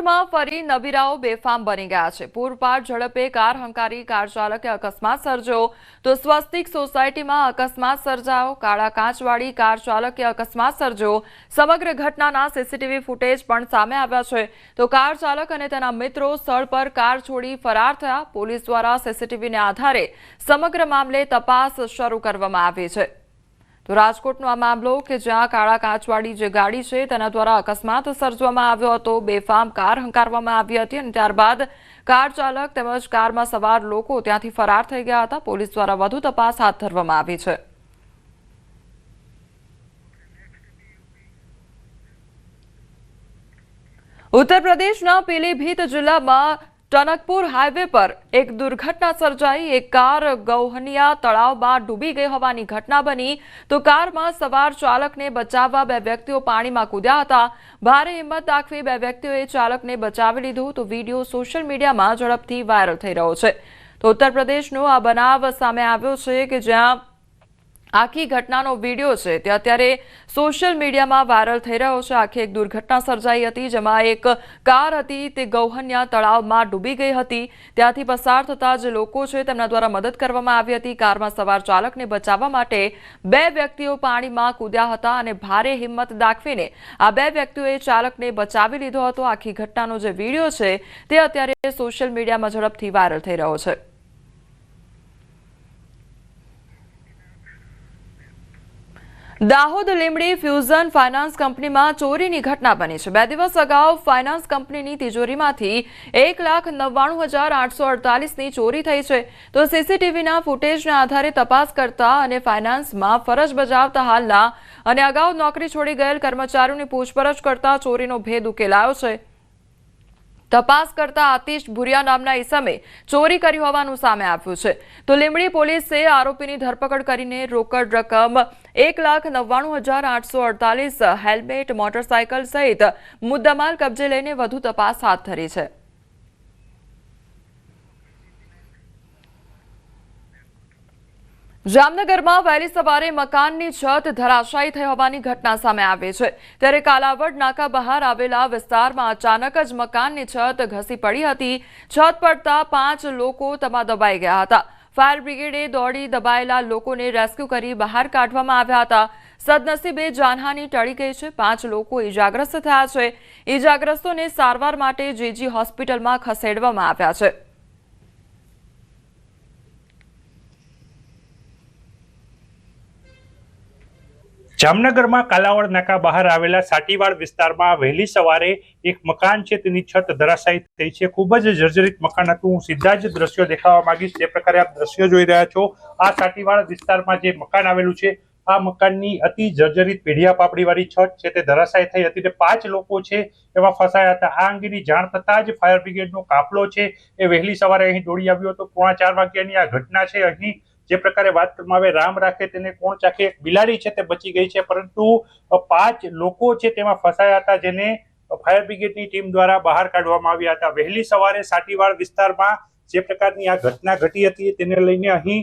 રાજકોટમાં ફરી નબીરાઓ બેફામ બની ગયા છે। પૂરપાટ ઝડપે કાર હંકારી કાર ચાલકે અકસ્માત સર્જ્યો તો સ્વસ્તિક સોસાયટીમાં અકસ્માત સર્જાયો। કાળા કાચવાળી કાર ચાલકે અકસ્માત સર્જ્યો। સમગ્ર ઘટનાના સીસીટીવી ફૂટેજ પણ સામે આવ્યા છે તો કાર ચાલક અને તેના મિત્રો સ્થળ પર કાર છોડી ફરાર થયા। પોલીસ દ્વારા સીસીટીવીના આધારે સમગ્ર મામલે તપાસ શરૂ કરવામાં આવી છે। તો રાજકોટનો આ મામલો કે જ્યાં કાળા કાચવાળી જે ગાડી છે તેના દ્વારા અકસ્માત સર્જવામાં આવ્યો હતો। બેફામ કાર હંકારવામાં આવી હતી અને ત્યારબાદ કાર ચાલક તેમજ કારમાં સવાર લોકો ત્યાંથી ફરાર થઈ ગયા હતા। પોલીસ દ્વારા વધુ તપાસ હાથ ધરવામાં આવી છે। उत्तर प्रदेशના પીલીભીત જિલ્લામાં टनकपुर हाईवे पर एक दुर्घटना सर्जाई। एक कार गौहनिया तळावમાં ડૂબી ગઈ હોવાની ઘટના બની તો કારમાં સવાર ચાલકને બચાવવા બે વ્યક્તિઓ પાણીમાં કૂદ્યા હતા। ભારે હિંમત દાખવી બે વ્યક્તિઓએ ચાલકને બચાવી લીધું તો વિડીયો સોશિયલ મીડિયામાં ઝડપથી વાયરલ થઈ રહ્યો છે। તો ઉત્તર પ્રદેશનો આ બનાવ સામે આવ્યો છે કે જ્યાં આખી ઘટનાનો વિડીયો છે તે અત્યારે સોશિયલ મીડિયામાં વાયરલ થઈ રહ્યો છે। આખી એક દુર્ઘટના સર્જાઈ હતી જેમાં એક કાર હતી તે ગૌહન્યા તળાવમાં ડૂબી ગઈ હતી। ત્યાંથી પસાર થતા જે લોકો છે તેમના દ્વારા મદદ કરવામાં આવી હતી। કારમાં સવાર ચાલકને બચાવવા માટે બે વ્યક્તિઓ પાણીમાં કૂદ્યા હતા અને ભારે હિંમત દાખવીને આ બે વ્યક્તિઓએ ચાલકને બચાવી લીધો હતો। આખી ઘટનાનો જે વિડીયો છે તે અત્યારે સોશિયલ મીડિયામાં ઝડપથી વાયરલ થઈ રહ્યો છે। દાહોદ લીંબડી ફ્યુઝન ફાઇનાન્સ કંપનીમાં ચોરીની ઘટના બની છે। 2 દિવસ અગાઉ ફાઇનાન્સ કંપનીની તિજોરીમાંથી 1,99,848ની ચોરી થઈ છે તો સીસીટીવીના ફૂટેજના આધારે તપાસ કરતા અને ફાઇનાન્સમાં ફરજ બજાવતા હાલના અને અગાઉ નોકરી છોડી ગયેલ કર્મચારીઓની પૂછપરછ કરતા ચોરીનો ભેદ ઉકેલાયો છે। તપાસ કરતા આતિશ ભુરિયા નામના ઈસમે ચોરી કરી હોવાનું સામે આવ્યું છે તો લીંબડી પોલીસે આરોપીની ધરપકડ કરીને રોકડ રકમ 1,99,848 હેલ્મેટ મોટરસાયકલ સહિત મુદ્દામાલ કબજે લઈને વધુ તપાસ હાથ ધરી છે। જામનગરમાં વહેલી સવારે મકાનની છત ધરાશાયી થઈ હોવાની ઘટના સામે આવી છે ત્યારે કાલાવડ નાકા બહાર આવેલા વિસ્તારમાં અચાનક જ મકાનની છત ઘસી પડી હતી। છત પડતા 5 લોકો તેમાં દબાઈ ગયા હતા। ફાયર બ્રિગેડે દોડી દબાયેલા લોકોને રેસ્ક્યુ કરી બહાર કાઢવામાં આવ્યા હતા। સદનસીબે જાનહાની ટળી ગઈ છે। 5 લોકો ઈજાગ્રસ્ત થયા છે। ઈજાગ્રસ્તોને સારવાર માટે જીજી હોસ્પિટલમાં ખસેડવામાં આવ્યા છે। જામનગરમાં કાલાવડ નાકા બહાર આવેલા સાટીવાડ વિસ્તારમાં વહેલી સવારે એક મકાન છે તેની છત ધરાશાયી થઈ છે। ખૂબ જ જર્જરિત મકાન હતું। હું સીધા જ દ્રશ્યો દેખાવા માંગીશ। જે પ્રકારે આપ દ્રશ્યો જોઈ રહ્યા છો આ સાટીવાડ વિસ્તારમાં જે મકાન આવેલું છે આ મકાનની અતિ જર્જરિત પેઢિયા પાપડીવાળી છત છે તે ધરાશાયી થઈ હતી। 5 લોકો છે એમાં ફસાયા હતા। આ અંગેની જાણ થતાં જ ફાયર બ્રિગેડનો કાફલો છે એ વહેલી સવારે અહીં દોડી આવ્યો હતો। 3:45 વાગ્યાની આ ઘટના છે। અહીં જે પ્રકારે વાત કરવામાં આવે રામ રાખે તેને કોણ ચાખે, એક બિલાડી છે તે બચી ગઈ છે પરંતુ 5 લોકો છે તેમાં ફસાયા હતા જેને ફાયર બ્રિગેડની ટીમ દ્વારા બહાર કાઢવામાં આવ્યા હતા। વહેલી સવારે સાટીવાડ વિસ્તારમાં જે પ્રકારની આ ઘટના ઘટી હતી તેને લઈને અહીં